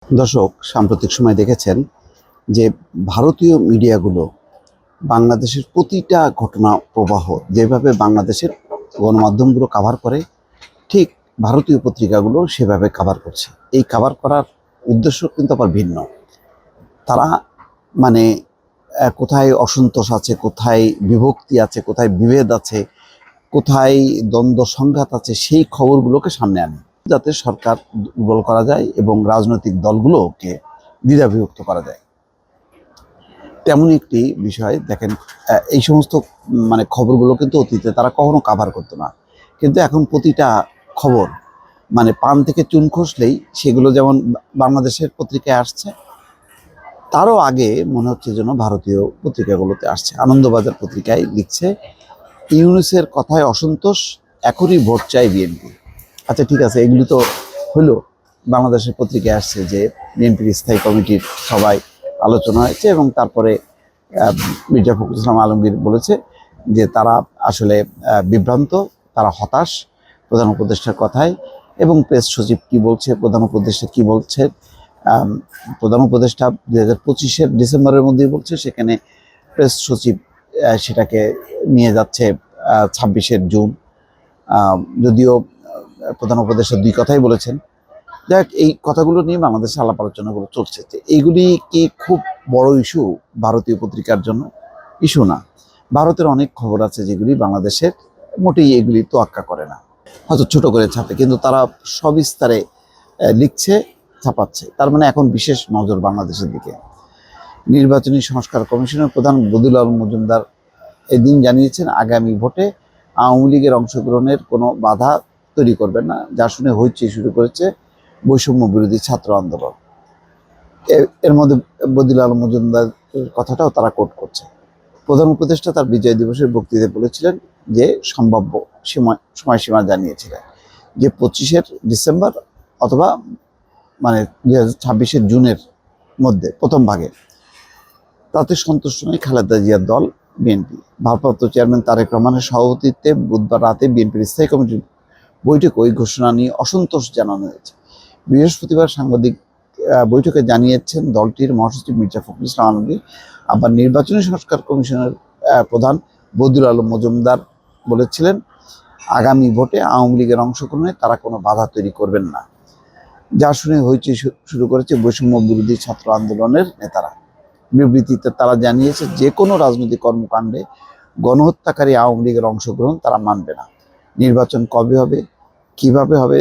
দর্শক, সাম্প্রতিক সময় দেখেছেন যে ভারতীয় মিডিয়াগুলো বাংলাদেশের প্রতিটা ঘটনা প্রবাহ যেভাবে বাংলাদেশের গণমাধ্যমগুলো কাভার করে, ঠিক ভারতীয় পত্রিকাগুলো সেভাবে কাভার করছে। এই কাভার করার উদ্দেশ্য কিন্তু আবার ভিন্ন। তারা মানে কোথায় অসন্তোষ আছে, কোথায় বিভক্তি আছে, কোথায় বিভেদ আছে, কোথায় দ্বন্দ্ব সংঘাত আছে, সেই খবরগুলোকে সামনে আনে যাতে সরকার দুর্বল করা যায় এবং রাজনৈতিক দলগুলোকে দ্বিধাবিভক্ত করা যায়। তেমন একটি বিষয় দেখেন, এই সমস্ত খবরগুলো কিন্তু অতীতে তারা কখনো কাভার করতো না, কিন্তু এখন প্রতিটা খবর পান থেকে চুন খসলেই সেগুলো যেমন বাংলাদেশের পত্রিকায় আসছে, তারও আগে মনে হচ্ছে যেন ভারতীয় পত্রিকাগুলোতে আসছে। আনন্দবাজার পত্রিকায় লিখছে, ইউনূসের কথায় অসন্তোষ, এখনই ভোট চাই বিএনপি। আচ্ছা, ঠিক আছে, এগুলি তো হলো। বাংলাদেশের পত্রিকায় আসছে যে বিএনপির স্থায়ী কমিটির সবাই আলোচনা হয়েছে এবং তারপরে মির্জা ফখরুল ইসলাম আলমগীর বলেছে যে তারা আসলে বিভ্রান্ত, তারা হতাশ প্রধান উপদেষ্টার কথায়। এবং প্রেস সচিব কি বলছে, প্রধান উপদেষ্টা কি বলছে, প্রধান উপদেষ্টা 2025-এর ডিসেম্বরের মধ্যেই বলছে, সেখানে প্রেস সচিব সেটাকে নিয়ে যাচ্ছে 26-এর জুন। যদিও প্রধান উপদেষ্টা দুই কথাই বলেছেন। যাক, এই কথাগুলো নিয়ে বাংলাদেশে আলাপ আলোচনাগুলো চলছে। এইগুলি কি খুব বড় ইস্যু ভারতীয় পত্রিকার জন্য? ইস্যু না। ভারতের অনেক খবর আছে যেগুলি বাংলাদেশের মোটেই এগুলি তোয়াক্কা করে না, হয়তো ছোট করে ছাপে, কিন্তু তারা সবিস্তারে লিখছে, ছাপাচ্ছে। তার মানে এখন বিশেষ নজর বাংলাদেশের দিকে। নির্বাচনী সংস্কার কমিশনের প্রধান বদিউল আলম মজুমদার এদিন জানিয়েছেন, আগামী ভোটে আওয়ামী লীগের অংশগ্রহণের কোনো বাধা তৈরি করবেন না, যা শুনে হইচই শুরু করেছে বৈষম্য বিরোধী ছাত্র আন্দোলন। এর মধ্যে বদিউল আলম মজুমদার কথাটাও তারা কোট করছে। প্রধান উপদেষ্টা তার বিজয় দিবসের বক্তৃতায় বলেছিলেন যে সম্ভাব্য সময়সীমা জানিয়েছিলেন যে 25-এর ডিসেম্বর অথবা 2026-এর জুনের মধ্যে প্রথম ভাগে। তাতে সন্তুষ্ট নয় খালেদা জিয়ার দল বিএনপি। ভারপ্রাপ্ত চেয়ারম্যান তারেক রহমানের সভাপতিত্বে বুধবার রাতে বিএনপির স্থায়ী কমিটির বৈঠকে ওই ঘোষণা নিয়ে অসন্তোষ জানানো হয়েছে। বৃহস্পতিবার সাংবাদিক বৈঠকে জানিয়েছেন দলটির মহাসচিব মির্জা ফখরুল ইসলাম আলমগীর। আবার নির্বাচনী সংস্কার কমিশনের প্রধান বদিউল আলম মজুমদার বলেছিলেন, আগামী ভোটে আওয়ামী লীগের অংশগ্রহণে তারা কোনো বাধা তৈরি করবেন না, যা শুনে হইচই শুরু করেছে বৈষম্য বিরোধী ছাত্র আন্দোলনের নেতারা। বিবৃতিতে তারা জানিয়েছে, যে কোনো রাজনৈতিক কর্মকাণ্ডে গণহত্যাকারী আওয়ামী লীগের অংশগ্রহণ তারা মানবে না। নির্বাচন কবে হবে, কিভাবে হবে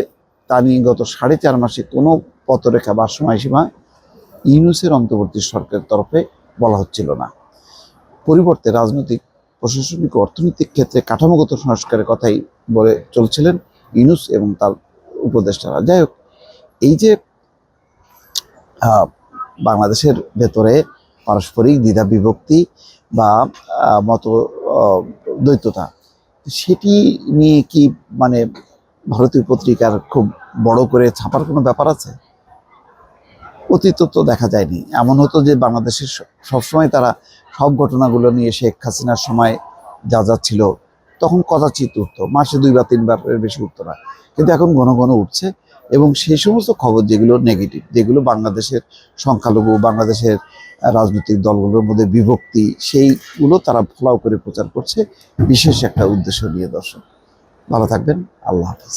তা নিয়ে গত 4.5 মাসে কোনো পথরেখা বা সময়সীমা ইউনূসের অন্তর্বর্তী সরকারের তরফে বলা হচ্ছিল না। পরিবর্তে রাজনৈতিক, প্রশাসনিক ও অর্থনৈতিক ক্ষেত্রে কাঠামোগত সংস্কারের কথাই বলে চলছিলেন ইউনূস এবং তার উপদেষ্টারা। যাই হোক, এই যে বাংলাদেশের ভেতরে পারস্পরিক দ্বিধা বিভক্তি বা মত দ্বৈততা, সেটি নিয়ে কি ভারতীয় পত্রিকার খুব বড় করে ছাপার কোনো ব্যাপার আছে? অতীত তো দেখা যায়নি। এমন হতো যে বাংলাদেশের সবসময় তারা সব ঘটনাগুলো নিয়ে শেখ হাসিনার সময় যা যা ছিল তখন কদাচিৎ উঠতো, মাসে 2 বা 3 বার এর বেশি উঠতো না। কিন্তু এখন ঘন ঘন উঠছে এবং সেই সমস্ত খবর যেগুলো নেগেটিভ, যেগুলো বাংলাদেশের সংখ্যালঘু, বাংলাদেশের রাজনৈতিক দলগুলোর মধ্যে বিভক্তি, সেইগুলো তারা ফলাও করে প্রচার করছে বিশেষ একটা উদ্দেশ্য নিয়ে। দর্শক, ভালো থাকবেন। আল্লাহ হাফিজ।